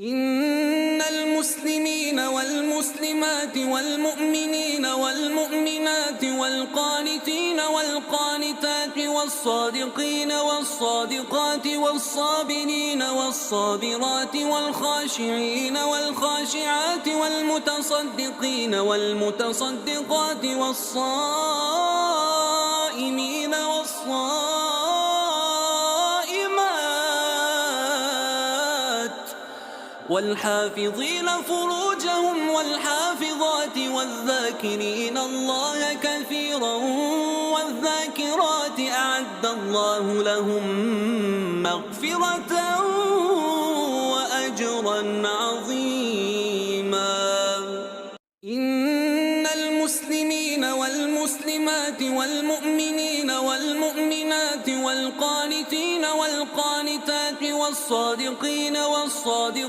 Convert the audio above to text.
إن المسلمين والمسلمات والمؤمنين والمؤمنات والقانتين والقانتات والصادقين والصادقات والصابرين والصابرات والخاشعين والخاشعات والمتصدقين والمتصدقات والصائمين والحافظين فروجهم والحافظات والذاكرين الله كثيرا والذاكرات أعد الله لهم مغفرة وأجرا عظيما. إن المسلمين والمسلمات والمؤمنين والمؤمنات والقانتين والقانتات والصادقين والصادقات